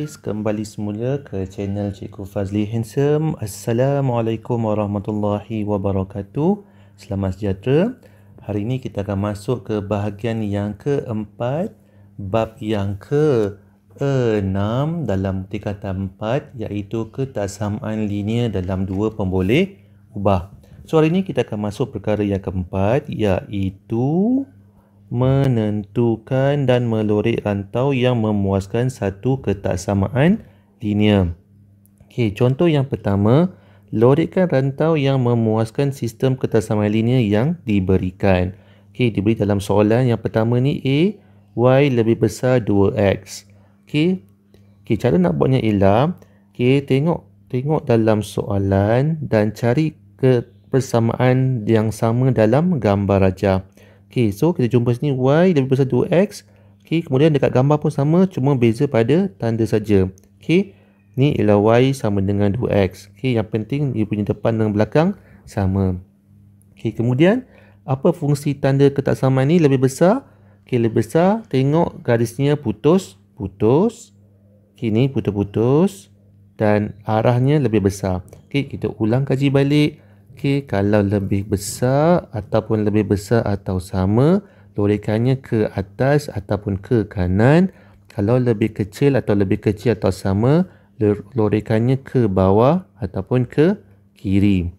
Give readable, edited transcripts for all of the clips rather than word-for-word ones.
guys, kembali semula ke channel Cikgu Fazli Handsome. Assalamualaikum warahmatullahi wabarakatuh. Selamat sejahtera. Hari ini kita akan masuk ke bahagian yang keempat, bab yang ke-6 dalam tingkatan 4, iaitu ketaksamaan linear dalam dua pemboleh ubah. So hari ini kita akan masuk perkara yang keempat, iaitu menentukan dan melorek rantau yang memuaskan satu ketaksamaan linear. Okey, contoh yang pertama, lorekkan rantau yang memuaskan sistem ketaksamaan linear yang diberikan. Okey, diberi dalam soalan yang pertama ni A, Y lebih besar 2X. Okey, cara nak buatnya ialah, tengok dalam soalan dan cari persamaan yang sama dalam gambar rajah. Okey, so kita jumpa sini Y lebih besar 2X. Okey, kemudian dekat gambar pun sama, cuma beza pada tanda saja. Okey, ni ialah Y sama dengan 2X. Okey, yang penting dia punya depan dan belakang sama. Okey, kemudian apa fungsi tanda ketaksamaan ni lebih besar? Okey, lebih besar, tengok garisnya putus. Okey, ni putus-putus dan arahnya lebih besar. Okey, kita ulang kaji balik. Okey, kalau lebih besar ataupun lebih besar atau sama, lorekannya ke atas ataupun ke kanan. Kalau lebih kecil atau lebih kecil atau sama, lorekannya ke bawah ataupun ke kiri.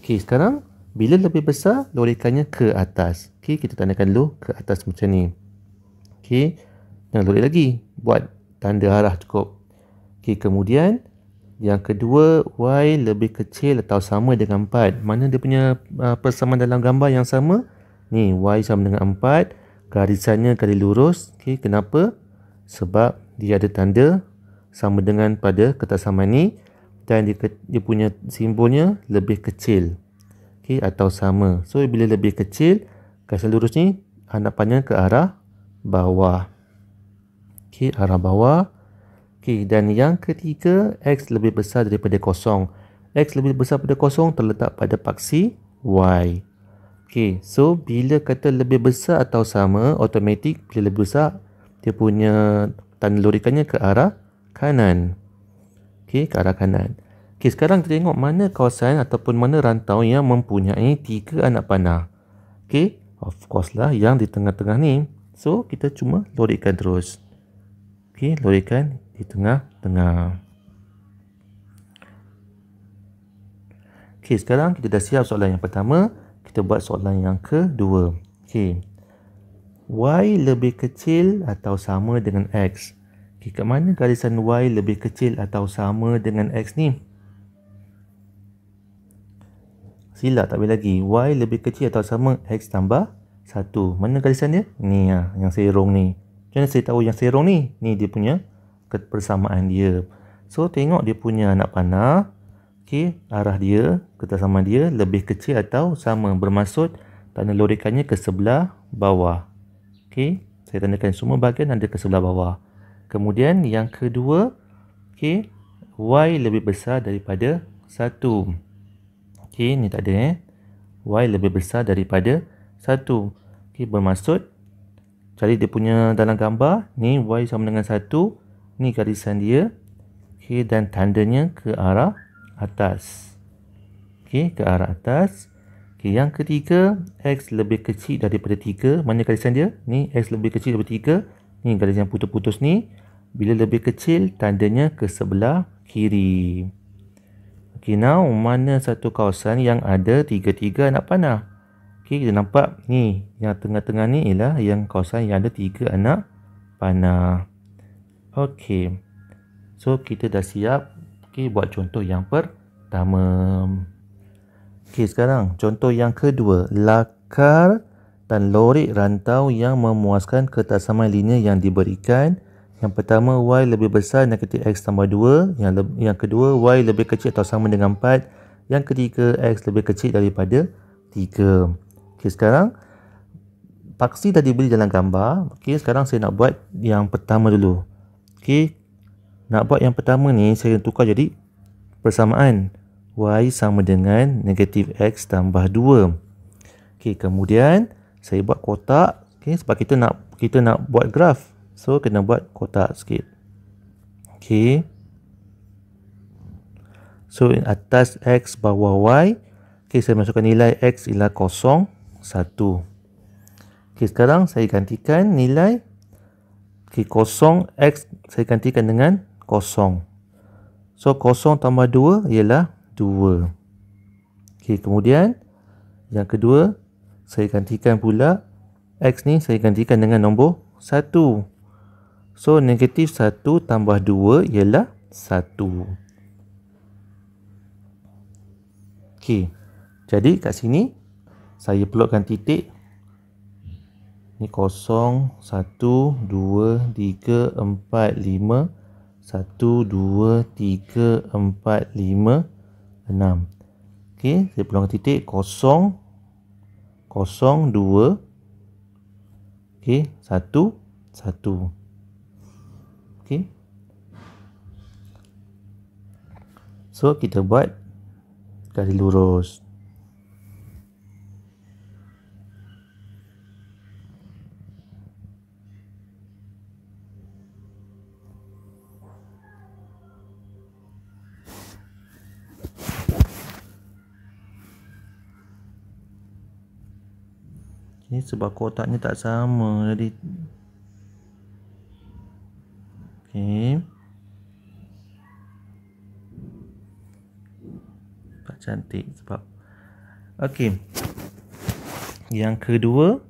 Okey, sekarang bila lebih besar, lorekannya ke atas. Okey, kita tandakan dulu ke atas macam ni. Okey, jangan lorek lagi. Buat tanda arah cukup. Okey, kemudian yang kedua, Y lebih kecil atau sama dengan 4. Mana dia punya persamaan dalam gambar yang sama? Ni, Y sama dengan 4. Garisannya kali lurus. Okey, kenapa? Sebab dia ada tanda sama dengan pada ketaksamaan ni. Dan dia punya simbolnya lebih kecil. Okey, atau sama. So, bila lebih kecil, garisan lurus ni hadapannya ke arah bawah. Okey, arah bawah. Okey, dan yang ketiga, X lebih besar daripada kosong. X lebih besar daripada kosong terletak pada paksi Y. Okey, so bila kata lebih besar atau sama, automatik bila lebih besar, dia punya tanda lorekannya ke arah kanan. Okey, ke arah kanan. Okey, sekarang kita tengok mana kawasan ataupun mana rantau yang mempunyai 3 anak panah. Okey, of course lah yang di tengah-tengah ni. So, kita cuma lorekkan terus. Okey, lorekkan di tengah-tengah. Okey, sekarang kita dah siap soalan yang pertama. Kita buat soalan yang kedua. Okey, Y lebih kecil atau sama dengan X? Okey, kat mana garisan Y lebih kecil atau sama dengan X ni? Silap, tak boleh lagi. Y lebih kecil atau sama X tambah 1. Mana garisan dia? Ni lah, yang serong ni. Macam mana saya tahu yang serong ni? Ni dia punya persamaan dia. So, tengok dia punya anak panah. Okey, arah dia, ketaksamaan dia lebih kecil atau sama. Bermaksud tanda lorekannya ke sebelah bawah. Okey, saya tandakan semua bahagian ada ke sebelah bawah. Kemudian yang kedua, okey, Y lebih besar daripada 1. Okey, ni tak ada Y lebih besar daripada 1. Okey, bermaksud cari dia punya dalam gambar. Ni Y sama dengan 1. Ni garisan dia. Okey, dan tandanya ke arah atas. Okey, ke arah atas. Okey, yang ketiga, X lebih kecil daripada 3. Mana garisan dia? Ni X lebih kecil daripada 3. Ni garisan putus-putus ni. Bila lebih kecil, tandanya ke sebelah kiri. Okey, now mana satu kawasan yang ada 3 anak panah? Okey, kita nampak ni, yang tengah-tengah ni ialah yang kawasan yang ada 3 anak panah. Okey, so kita dah siap. Okey, buat contoh yang pertama. Okey, sekarang contoh yang kedua. Lakar dan lorek rantau yang memuaskan ketaksamaan linear yang diberikan. Yang pertama, Y lebih besar negatif X tambah 2. Yang kedua, Y lebih kecil atau sama dengan 4. Yang ketiga, X lebih kecil daripada 3. Okey, sekarang paksi dah diberi dalam gambar. Okey, sekarang saya nak buat yang pertama dulu. Okey, nak buat yang pertama ni, saya tukar jadi persamaan. Y sama dengan negatif X tambah 2. Okey, kemudian saya buat kotak. Okey, sebab kita nak buat graf. So, kena buat kotak sikit. Okey. So atas X, bawah Y. Okey, saya masukkan nilai X ialah 0, 1. Okey, sekarang saya gantikan nilai. Okey, 0 X saya gantikan dengan 0. So 0 tambah 2 ialah 2. Okey, kemudian yang kedua saya gantikan pula X ni, saya gantikan dengan nombor 1. So negatif 1 tambah 2 ialah 1. Okey, jadi kat sini saya plotkan titik. Ni 0, 1, 2, 3, 4, 5. 1, 2, 3, 4, 5, 6. Okey, saya plotkan titik 0, 0, 2. Okey, 1, 1. Okey. So kita buat garis lurus. Ini sebab kotaknya tak sama jadi. Okey. Tak cantik sebab. Okey. Yang kedua,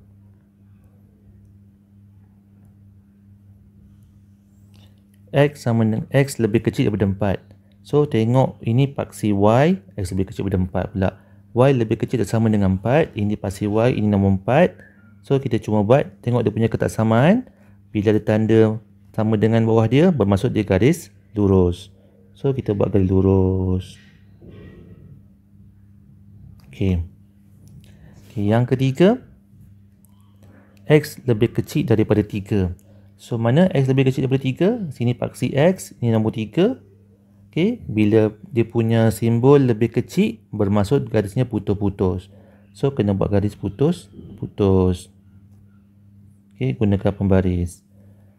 X sama dengan X lebih kecil daripada 4. So tengok ini paksi Y, X lebih kecil daripada 4 pula. Y lebih kecil tak sama dengan 4. Ini paksi Y, ini nombor 4. So kita cuma buat, tengok dia punya ketaksamaan. Bila ada tanda sama dengan bawah dia, bermaksud dia garis lurus. So kita buat garis lurus. Okey. Okey, yang ketiga, X lebih kecil daripada 3. So mana X lebih kecil daripada 3? Sini paksi X, ini nombor 3. Okey, bila dia punya simbol lebih kecil, bermaksud garisnya putus-putus. So kena buat garis putus-putus. Okey, gunakan pembaris.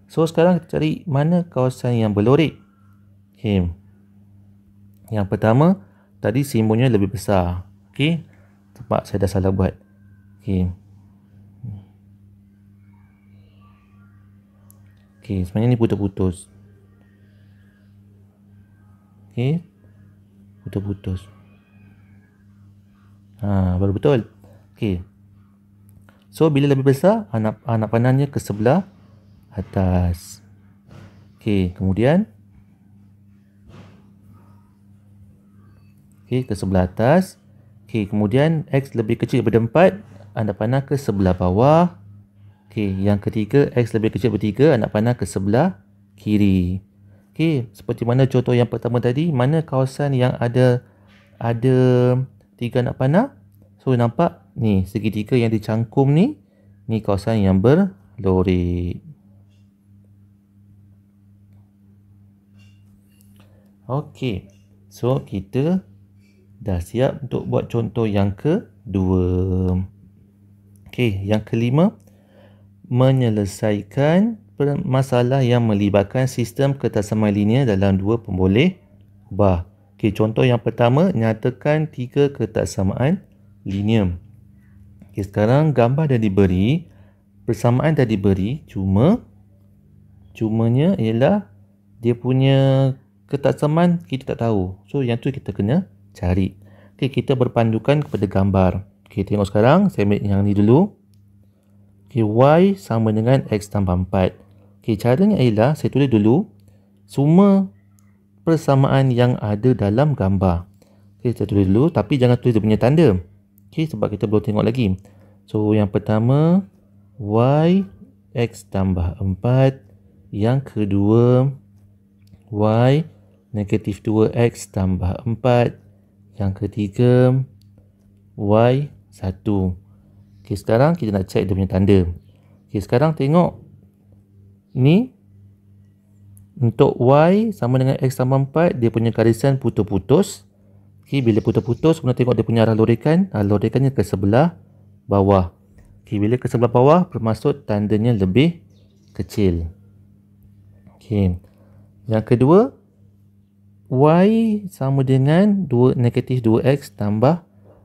So sekarang kita cari mana kawasan yang berlorek. Okey. Yang pertama, tadi simbolnya lebih besar. Okey. Sebab saya dah salah buat. Okey. Okey, sebenarnya ni putus-putus. Okey. Putus-putus. Baru betul. Okey. So bila lebih besar, anak panahnya ke sebelah atas. Okey, kemudian okey, ke sebelah atas. Okey, kemudian X lebih kecil daripada 4, anak panah ke sebelah bawah. Okey, yang ketiga X lebih kecil daripada 3, anak panah ke sebelah kiri. Okey, seperti mana contoh yang pertama tadi, mana kawasan yang ada 3 anak panah? So nampak ni segitiga yang dicangkum ni kawasan yang berlorek. Okey, so kita dah siap untuk buat contoh yang kedua. Okey, yang kelima, menyelesaikan masalah yang melibatkan sistem ketaksamaan linear dalam dua pemboleh ubah. Okey, contoh yang pertama, nyatakan 3 ketaksamaan linear. Okey, sekarang gambar dah diberi, persamaan dah diberi, cumanya ialah dia punya ketaksamaan kita tak tahu. So yang tu kita kena cari. Okey, kita berpandukan kepada gambar. Okey, tengok sekarang saya ambil yang ni dulu. Okey, Y sama dengan X tambah 4. Okey, caranya ialah saya tulis dulu semua persamaan yang ada dalam gambar. Okey, saya tulis dulu tapi jangan tulis dia punya tanda. Okey, sebab kita belum tengok lagi. So yang pertama Y X tambah 4. Yang kedua Y negatif 2X tambah 4. Yang ketiga Y 1. Okey, sekarang kita nak check dia punya tanda. Okey, sekarang tengok ni untuk Y sama dengan X tambah 4, dia punya garisan putus-putus. Okey, bila putus-putus, kemudian tengok dia punya arah lorekan. Lorekannya ke sebelah bawah. Okey, bila ke sebelah bawah, bermaksud tandanya lebih kecil. Okey. Yang kedua, Y sama dengan negatif 2X tambah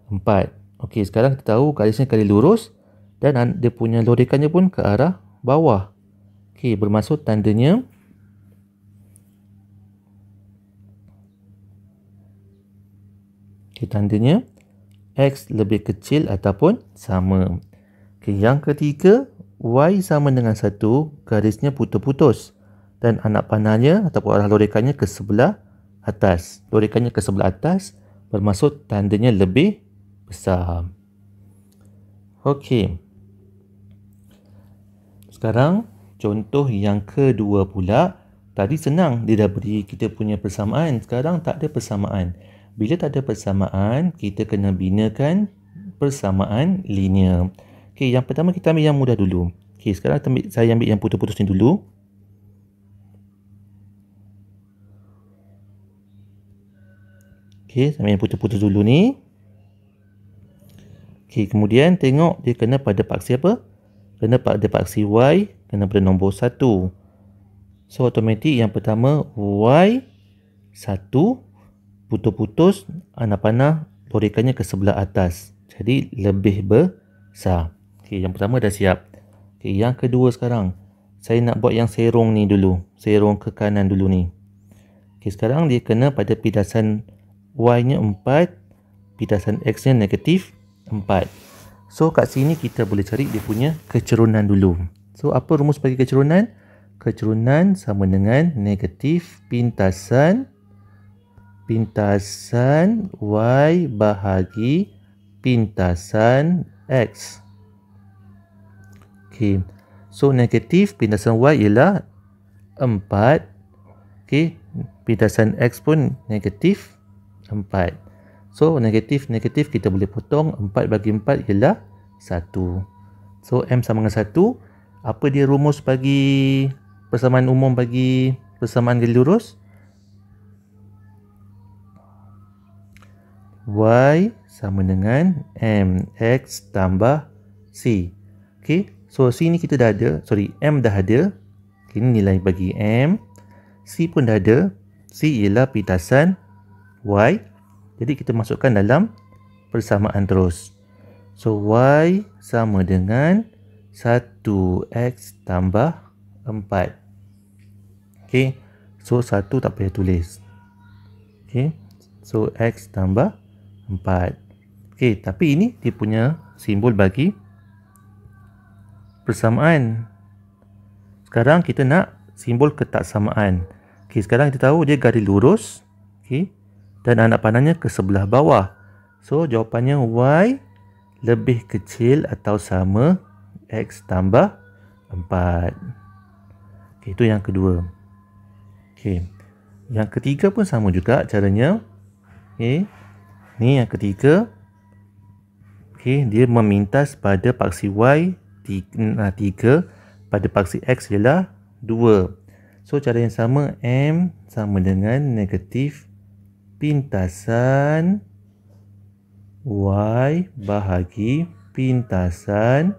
4. Okey, sekarang kita tahu garisnya kali lurus dan dia punya lorekannya pun ke arah bawah. Okey, bermaksud tandanya X lebih kecil ataupun sama. Okey, yang ketiga, Y sama dengan 1, garisnya putus-putus. Dan anak panahnya ataupun arah lorekannya ke sebelah atas. Lorekannya ke sebelah atas bermaksud tandanya lebih besar. Okey. Sekarang contoh yang kedua pula. Tadi senang, dia dah beri kita punya persamaan. Sekarang tak ada persamaan. Bila tak ada persamaan, kita kena binakan persamaan linear. Okey, yang pertama kita ambil yang mudah dulu. Okey, sekarang saya ambil yang putus-putus ni dulu. Okey, saya ambil yang putus-putus dulu ni. Okey, kemudian tengok dia kena pada paksi apa? Kena pada paksi Y, kena pada nombor 1. So, automatik yang pertama Y 1 putus-putus anak panah lorekannya ke sebelah atas. Jadi, lebih besar. Okey, yang pertama dah siap. Okey, yang kedua sekarang. Saya nak buat yang serong ni dulu. Serong ke kanan dulu ni. Okey, sekarang dia kena pada pindasan Y-nya 4. Pindasan X-nya negatif 4. So, kat sini kita boleh cari dia punya kecerunan dulu. So, apa rumus bagi kecerunan? Kecerunan sama dengan negatif pintasan Y bahagi pintasan X. Okey. So, negatif pintasan Y ialah 4. Okey. Pintasan X pun negatif 4. So, negatif kita boleh potong. 4 bagi 4 ialah 1. So, M sama dengan 1. Apa dia rumus bagi persamaan umum bagi persamaan gali lurus? Y sama dengan MX tambah C. Okey. So, C ni kita dah ada. M dah ada. Okay, ini nilai bagi M. C pun dah ada. C ialah pintasan Y. Jadi, kita masukkan dalam persamaan terus. So, Y sama dengan 1X tambah 4. Okey. So, 1 tak payah tulis. Okey. So, X tambah 4. Okey. Tapi ini dia punya simbol bagi persamaan. Sekarang kita nak simbol ketaksamaan. Okey. Sekarang kita tahu dia garis lurus. Okey. Dan anak panahnya ke sebelah bawah. So, jawapannya Y lebih kecil atau sama X tambah 4. Okay, itu yang kedua. Okay. Yang ketiga pun sama juga caranya. Okay. Ni yang ketiga. Okay, dia memintas pada paksi Y 3, pada paksi X ialah 2. So, cara yang sama, M sama dengan negatif pintasan Y bahagi pintasan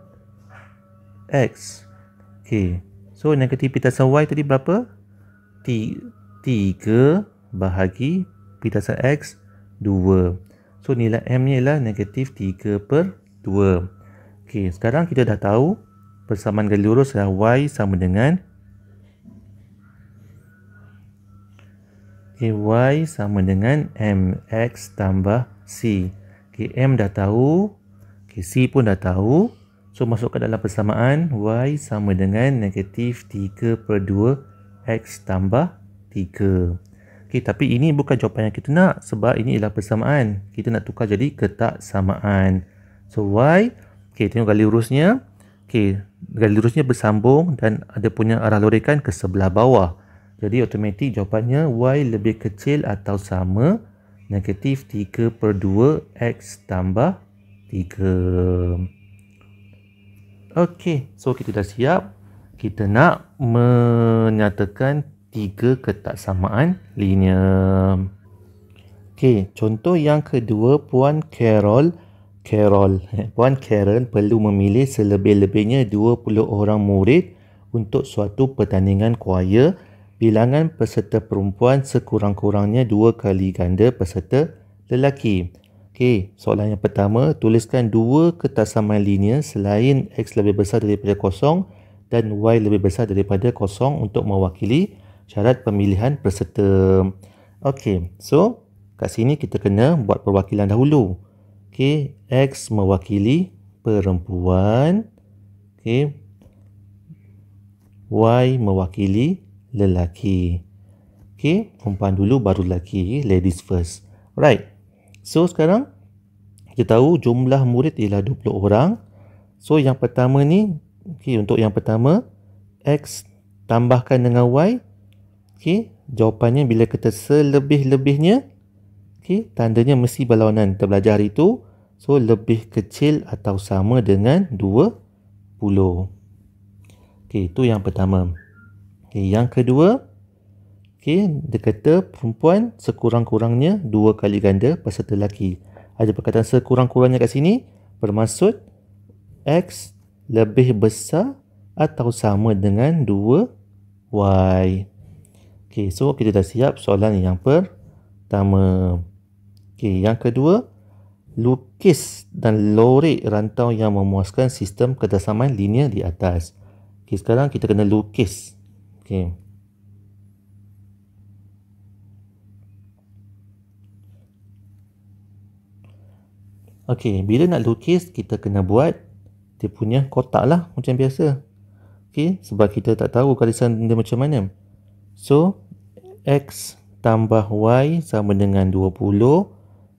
X. Okay. So, negatif pintasan Y tadi berapa? 3 bahagi pintasan X 2. So, nilai M ni ialah negatif 3/2. Okay. Sekarang kita dah tahu persamaan gali lurus adalah Y sama dengan Y sama dengan MX tambah C. Okay. M dah tahu. Okay. C pun dah tahu. So, masukkan dalam persamaan Y sama dengan negatif 3/2 X tambah 3. Okay, tapi ini bukan jawapan yang kita nak sebab ini ialah persamaan. Kita nak tukar jadi ketaksamaan. So, Y. Okay, tengok gali lurusnya. Okay, gali lurusnya bersambung dan ada punya arah lorekan ke sebelah bawah. Jadi, automatik jawapannya Y lebih kecil atau sama negatif 3/2 X tambah 3. Okey, so kita dah siap. Kita nak menyatakan 3 ketaksamaan linear. Okey, contoh yang kedua, Puan Carol perlu memilih selebih-lebihnya 20 orang murid untuk suatu pertandingan choir bilangan peserta perempuan sekurang-kurangnya 2 kali ganda peserta lelaki. Okey, soalan yang pertama, tuliskan dua ketaksamaan linear selain X lebih besar daripada kosong dan Y lebih besar daripada kosong untuk mewakili syarat pemilihan peserta. Okey, so kat sini kita kena buat perwakilan dahulu. Okey, X mewakili perempuan. Okey, Y mewakili lelaki. Okey, perempuan dulu baru lelaki. Ladies first. Right. So, sekarang kita tahu jumlah murid ialah 20 orang. So, yang pertama ni, okey, untuk yang pertama, X tambahkan dengan Y. Okey, jawapannya bila kita selebih-lebihnya, okey, tandanya mesti berlawanan. Kita belajar hari itu. So, lebih kecil atau sama dengan 20. Okey, itu yang pertama. Okey, yang kedua, okey, dia kata perempuan sekurang-kurangnya 2 kali ganda peserta lelaki. Ada perkataan sekurang-kurangnya kat sini bermaksud X lebih besar atau sama dengan 2Y. Okey, so kita dah siap soalan yang pertama. Okey, yang kedua, lukis dan lorek rantau yang memuaskan sistem ketaksamaan linear di atas. Okey, sekarang kita kena lukis. Okey. Okey, bila nak lukis, kita kena buat dia punya kotak lah macam biasa. Okey, sebab kita tak tahu garisan dia macam mana. So, X tambah Y sama dengan 20.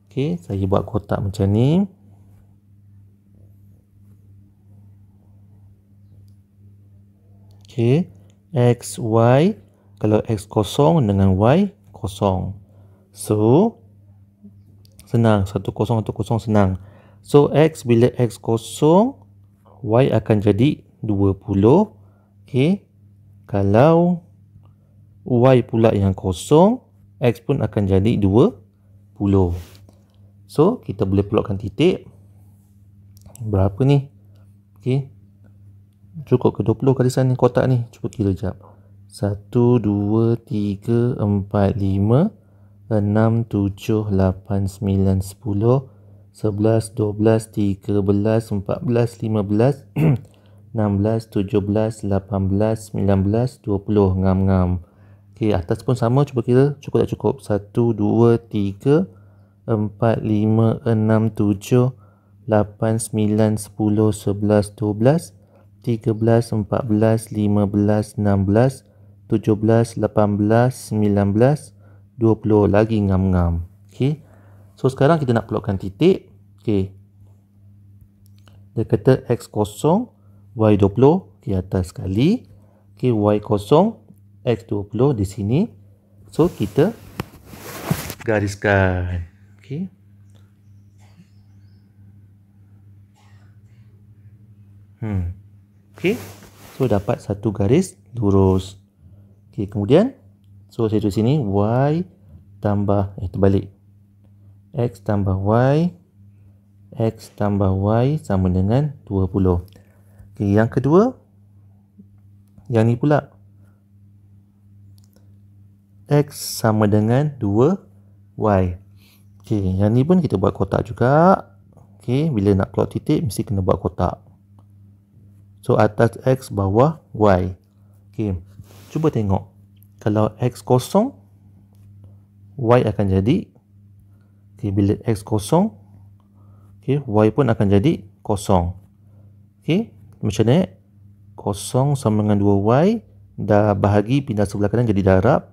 Okey, saya buat kotak macam ni. Okey, X, Y. Kalau X kosong dengan Y kosong. So, senang. 1, 0, 1, 0 senang. So, X bila X kosong, Y akan jadi 20. Okey. Kalau Y pula yang kosong, X pun akan jadi 20. So, kita boleh plotkan titik. Berapa ni? Okey. Cukup ke 20 garisan ni kotak ni? Cuba kira jap. 1, 2, 3, 4, 5, 6, 7, 8, 9, 10, 11, 12, 13, 14, 15, 16, 17, 18, 19, 20. Ngam-ngam. Okey, atas pun sama. Cuba kira. Cukup tak cukup? 1, 2, 3, 4, 5, 6, 7, 8, 9, 10, 11, 12, 13, 14, 15, 16, 17, 18, 19, 20. Lagi ngam-ngam. Okey. So, sekarang kita nak plotkan titik. Okey. Dia kata X kosong, Y 20 di atas sekali. Okey, Y kosong, X 20 di sini. So, kita gariskan. Okey. Okey. So, dapat satu garis lurus. Okey, kemudian, so saya tulis sini Y tambah, terbalik. X tambah Y. X tambah Y sama dengan 20. Okey, yang kedua, yang ni pula. X sama dengan 2Y. Okey, yang ni pun kita buat kotak juga. Okey, bila nak plot titik, mesti kena buat kotak. So, atas X, bawah Y. Okey, cuba tengok. Kalau X kosong, Y akan jadi. Okey, bila X kosong, okey, Y pun akan jadi kosong. Okey, macam ni. Kosong sama dengan 2Y. Dah bahagi, pindah sebelah kanan jadi darab.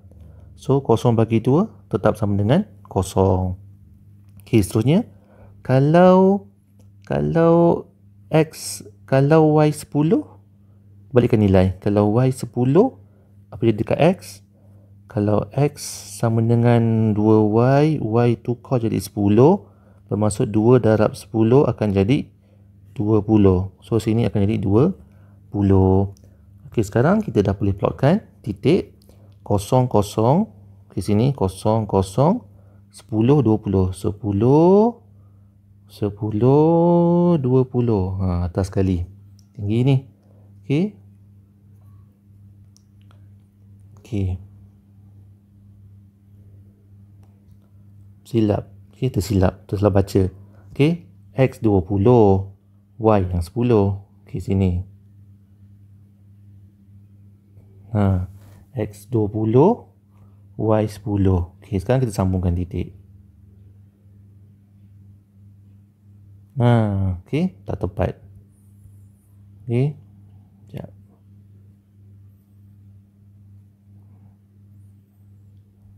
So, kosong bagi 2 tetap sama dengan kosong. Okey, seterusnya. Kalau Y 10, balikkan nilai. Kalau Y 10, apa jadi dekat X? Kalau X sama dengan 2Y, Y tukar jadi 10. Bermaksud 2 darab 10 akan jadi 20. So, sini akan jadi 20. Okey, sekarang kita dah boleh plotkan titik. 0, 0. Di sini 0, 0. 10, 20. 10, 10, 20. Atas sekali. Tinggi ni. Okey. Okey. Silap. Okey, tersilap. Tersalah baca. Okey, X 20, Y yang 10. Okey, sini. X 20, Y 10. Okey, sekarang kita sambungkan titik. Okey, tak tepat. Okey. Sekejap.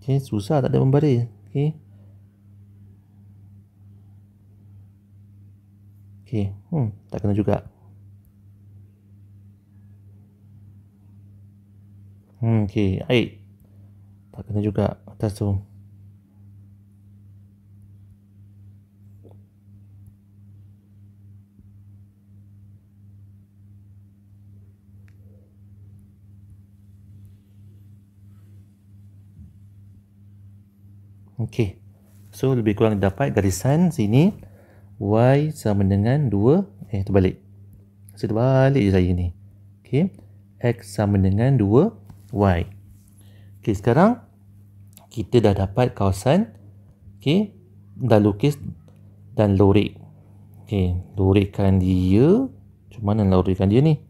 Okey, susah tak ada membaris. Okey. Okey, tak kena juga. Okey, air. Tak kena juga atas tu. Okey. So, lebih kurang dapat garisan sini. Y sama dengan 2. Terbalik. Saya terbalik je saya ni. Okey. X sama dengan 2. Y. Okey, sekarang kita dah dapat kawasan. Okey. Dah lukis dan lorek. Okey. Lorekkan dia. Macam mana lorekkan dia ni?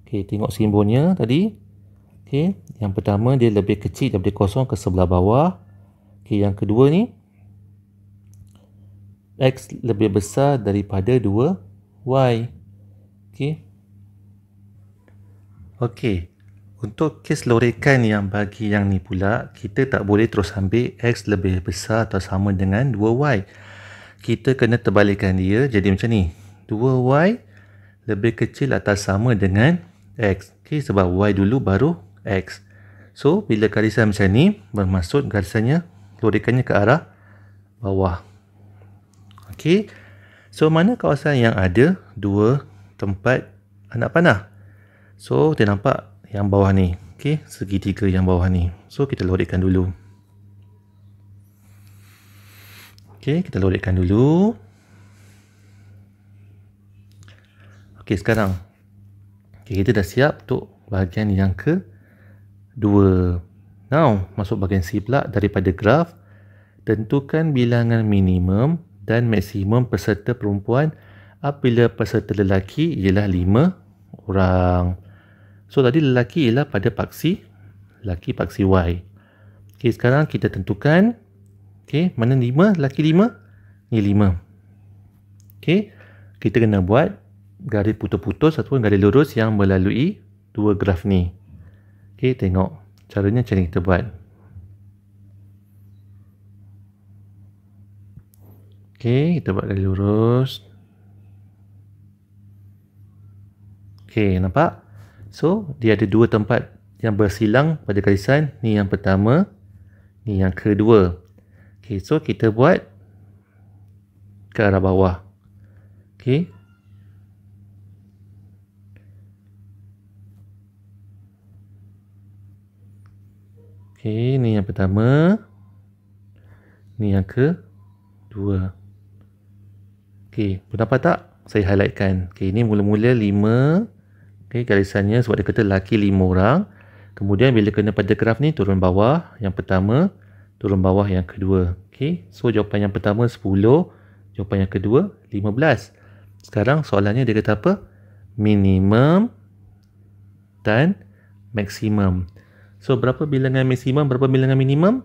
Okey, tengok simbolnya tadi. Okey. Yang pertama dia lebih kecil daripada kosong ke sebelah bawah. Okey, yang kedua ni X lebih besar daripada 2Y. Okey. Okey. Untuk kes lorekan yang bagi yang ni pula, kita tak boleh terus ambil X lebih besar atau sama dengan 2Y. Kita kena terbalikkan dia jadi macam ni. 2Y lebih kecil atau sama dengan X. Okey, sebab Y dulu baru X. So, bila garisan macam ni, bermaksud garisannya, lorekannya ke arah bawah. Okey. So, mana kawasan yang ada dua tempat anak panah? So, kita nampak yang bawah ni. Okey, segitiga yang bawah ni. So, kita lorekkan dulu. Okey, kita lorekkan dulu. Okey, sekarang kita dah siap untuk bahagian yang kedua. Now, masuk bahagian C pula. Daripada graf, tentukan bilangan minimum dan maksimum peserta perempuan apabila peserta lelaki ialah 5 orang. So, tadi lelaki ialah pada paksi lelaki paksi Y. Okey, sekarang kita tentukan. Okey, mana 5? Lelaki 5? Ni 5. Okey, kita kena buat garis putus-putus ataupun garis lurus yang melalui dua graf ni. Okey, tengok. Caranya macam ni kita buat. Okey, kita buat garis lurus. Okey, nampak? So, dia ada dua tempat yang bersilang pada garisan. Ni yang pertama, ni yang kedua. Okey, so kita buat ke arah bawah. Okey. Okey, ni yang pertama. Ni yang kedua. Okey, nampak tak? Saya highlightkan. Okey, ini mula-mula 5. Okey, garisannya sebab dia kata lelaki 5 orang. Kemudian bila kena pada graf ni, turun bawah yang pertama, turun bawah yang kedua. Okey, so jawapan yang pertama 10, jawapan yang kedua 15. Sekarang soalannya dia kata apa? Minimum dan maksimum. So, berapa bilangan maksimum, berapa bilangan minimum?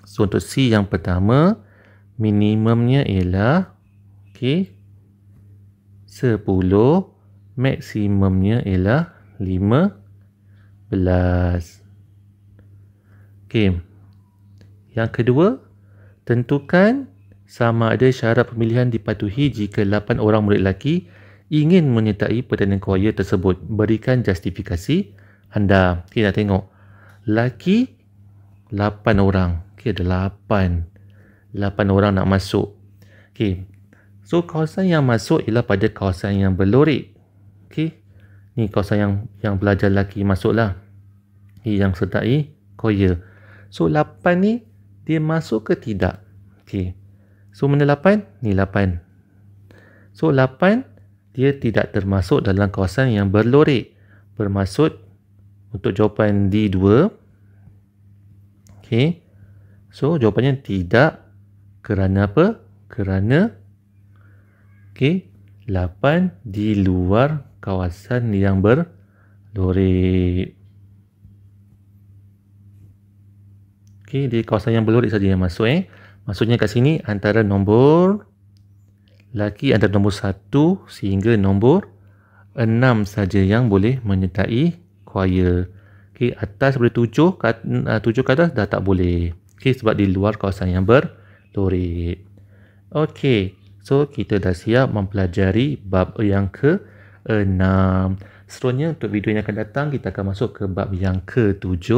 So, untuk C yang pertama, minimumnya ialah okey, 10. Maksimumnya ialah 15. Okey. Yang kedua, tentukan sama ada syarat pemilihan dipatuhi jika 8 orang murid lelaki ingin menyertai pertandingan choir tersebut. Berikan justifikasi anda. Okey, nak tengok. Lelaki 8 orang. Okey, ada 8 orang nak masuk. Okey. So, kawasan yang masuk ialah pada kawasan yang berlorek. Okey. Ni kawasan yang belajar lelaki masuklah. Yang sertai choir. So, 8 ni dia masuk ke tidak? Okey. So, mana 8? Ni 8. So, 8 dia tidak termasuk dalam kawasan yang berlorek. Bermaksud untuk jawapan D2. Okey. So, jawapannya tidak Kerana apa? Kerana 8 di luar kawasan yang berlorik. Di kawasan yang berlorik saja yang masuk. Maksudnya kat sini antara nombor laki antara nombor 1 sehingga nombor 6 saja yang boleh menyertai choir. Atas daripada 7 ke atas dah tak boleh. Sebab di luar kawasan yang berlorik. So kita dah siap mempelajari bab yang ke-6. Seterusnya untuk video yang akan datang kita akan masuk ke bab yang ke-7.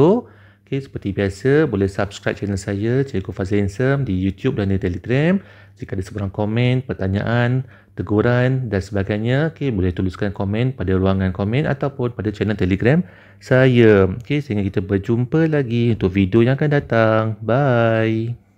Seperti biasa boleh subscribe channel saya Cikgu Fazil Insem di YouTube dan di Telegram. Jika ada sebarang komen, pertanyaan, teguran dan sebagainya, boleh tuliskan komen pada ruangan komen ataupun pada channel Telegram saya. Sehingga kita berjumpa lagi untuk video yang akan datang. Bye.